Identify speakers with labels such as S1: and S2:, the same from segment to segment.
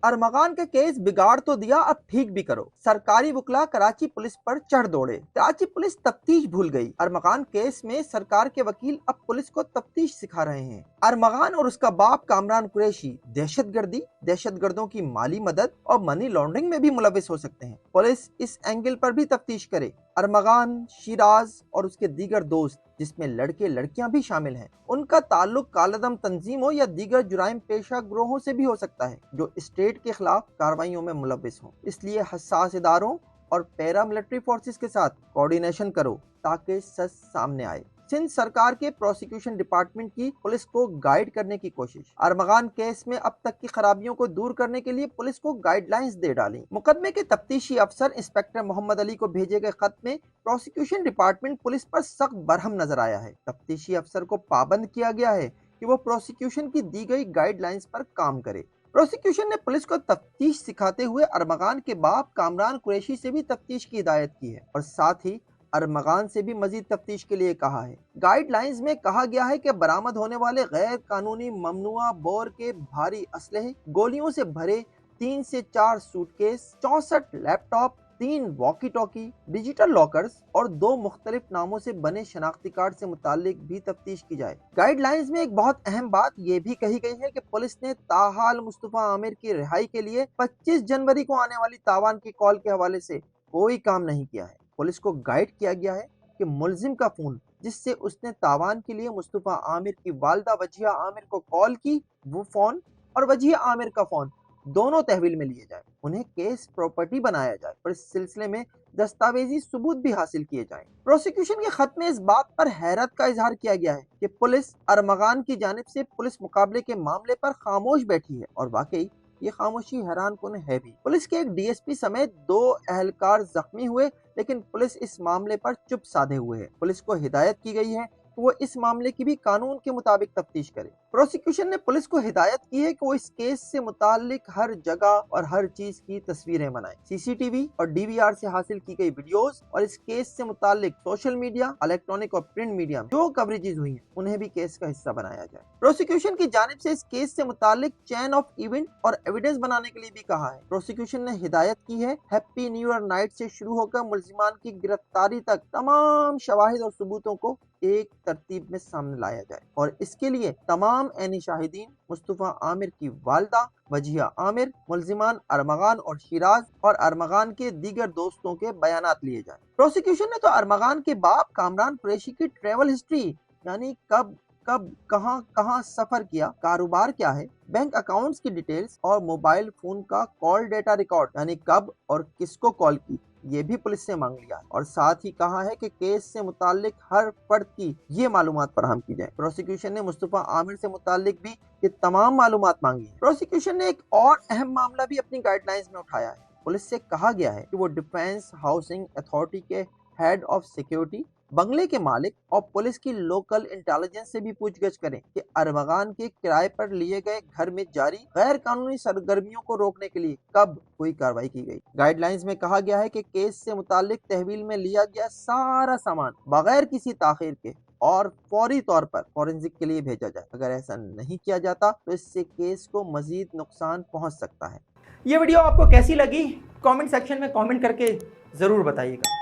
S1: अरमगान का केस बिगाड़ तो दिया, अब ठीक भी करो। सरकारी वकला कराची पुलिस पर चढ़ दौड़े। कराची पुलिस तफ्तीश भूल गई। अरमगान केस में सरकार के वकील अब पुलिस को तफ्तीश सिखा रहे हैं। अरमगान और उसका बाप कामरान कुरैशी दहशतगर्दी, दहशतगर्दों की माली मदद और मनी लॉन्ड्रिंग में भी मुलविस हो सकते हैं। पुलिस इस एंगल पर भी तफ्तीश करे। अरमगान, शिराज और उसके दीगर दोस्त, जिसमें लड़के लड़कियां भी शामिल हैं, उनका ताल्लुक कालादम तंजीमों या दीगर जुराइम पेशा ग्रोहों से भी हो सकता है जो स्टेट के खिलाफ कार्रवाइयों में मुलविस हों। इसलिए हसास इदारों और पैरा मिलिट्री फोर्सेस के साथ कोऑर्डिनेशन करो ताकि सच सामने आए। सिंध सरकार के प्रोसिक्यूशन डिपार्टमेंट की पुलिस को गाइड करने की कोशिश। अरमगान केस में अब तक की खराबियों को दूर करने के लिए पुलिस को गाइडलाइंस दे डाली। मुकदमे के तफ्तीशी अफसर इंस्पेक्टर मोहम्मद अली को भेजे गए खत में प्रोसिक्यूशन डिपार्टमेंट पुलिस पर सख्त बरहम नजर आया है। तफ्तीशी अफसर को पाबंद किया गया है कि वो प्रोसिक्यूशन की दी गई गाइडलाइंस पर काम करे। प्रोसिक्यूशन ने पुलिस को तफ्तीश सिखाते हुए अरमगान के बाप कामरान कुरैशी से भी तफ्तीश की हिदायत की है और साथ ही अरमगान से भी मजीद तफ्तीश के लिए कहा है। गाइडलाइंस में कहा गया है कि बरामद होने वाले गैर कानूनी ममनुआ बोर के भारी असलहे, गोलियों से भरे 3 से 4 suitcase, 64 laptop, 3 walkie talkie, digital lockers और 2 मुख्तलिफ नामों से बने शनाख्ती कार्ड से मुतालिक भी तफ्तीश की जाए। गाइडलाइंस में एक बहुत अहम बात यह भी कही गई है कि पुलिस ने ताहाल मुस्तफा आमिर की रिहाई के लिए 25 जनवरी को आने वाली तावान की कॉल के हवाले से कोई काम नहीं किया है। पुलिस को गाइड किया गया है कि मुलजिम का फोन जिससे उसने तावान के लिए मुस्तफा आमिर की वालदा वजिया आमिर को कॉल की, वो फोन और वजिया आमिर का फोन दोनों तहवील में लिए जाए, उन्हें केस प्रॉपर्टी बनाया जाए और इस सिलसिले में दस्तावेजी सबूत भी हासिल किए जाएं। प्रोसिक्यूशन के खत में इस बात पर हैरत का इजहार किया गया है कि पुलिस अरमगान की जानिब से पुलिस मुकाबले के मामले पर खामोश बैठी है और वाकई ये खामोशी हैरान कुन है भी। पुलिस के एक डीएसपी समेत 2 एहलकार जख्मी हुए, लेकिन पुलिस इस मामले पर चुप साधे हुए है। पुलिस को हिदायत की गई है कि वो इस मामले की भी कानून के मुताबिक तफ्तीश करे। प्रोसिक्यूशन ने पुलिस को हिदायत की है कि वो इस केस से मुतालिक हर जगह और हर चीज की तस्वीरें बनाए। सीसीटीवी और डीवीआर से हासिल की गई वीडियोस और इस केस से मुतालिक सोशल मीडिया, इलेक्ट्रॉनिक और प्रिंट मीडिया में जो कवरेजेस हुई हैं, उन्हें भी केस का हिस्सा बनाया जाए। प्रोसिक्यूशन की जानिब से इस केस से मुतालिक चेन ऑफ इवेंट और एविडेंस बनाने के लिए भी कहा है। प्रोसिक्यूशन ने हिदायत की है हैप्पी न्यू ईयर नाइट से शुरू होकर मुल्जिमान की गिरफ्तारी तक तमाम शवाहिद और सबूतों को एक तरतीब में सामने लाया जाए और इसके लिए तमाम ऐनी शाहिदीन, मुस्तफा आमिर की वालदा वजिया आमिर, मुल्जिमान अरमगान और शिराज और अरमगान के दीगर दोस्तों के बयानात लिए जाएं। प्रोसिक्यूशन ने तो अरमगान के बाप कामरान कुरैशी की ट्रेवल हिस्ट्री, यानी कब कहां सफर किया, कारोबार क्या है, बैंक अकाउंट्स की डिटेल्स और मोबाइल फोन का कॉल डेटा रिकॉर्ड, यानी कब और किसको कॉल की, ये भी पुलिस से मांग लिया और साथ ही कहा है कि केस से मुतालिक हर फर्द की ये मालूमात फराहम की जाए। प्रोसिक्यूशन ने मुस्तफा आमिर से मुतालिक भी ये तमाम मालूमात मांगी है। प्रोसिक्यूशन ने एक और अहम मामला भी अपनी गाइडलाइंस में उठाया है। पुलिस से कहा गया है कि वो डिफेंस हाउसिंग अथॉरिटी के हेड ऑफ सिक्योरिटी, बंगले के मालिक और पुलिस की लोकल इंटेलिजेंस से भी पूछगछ करें कि अरमगान के किराए पर लिए गए घर में जारी गैर कानूनी सरगर्मियों को रोकने के लिए कब कोई कार्रवाई की गई। गाइडलाइंस में कहा गया है कि केस से मुतालिक तहवील में लिया गया सारा सामान बगैर किसी ताखीर के और फौरी तौर पर फॉरेंसिक के लिए भेजा जाए। अगर ऐसा नहीं किया जाता तो इससे केस को मजीद नुकसान पहुंच सकता है।
S2: ये वीडियो आपको कैसी लगी कमेंट सेक्शन में कमेंट करके ज़रूर बताइएगा।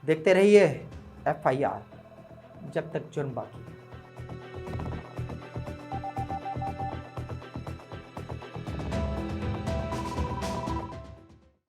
S2: देखते रहिए FIR, जब तक जुर्म बाकी है।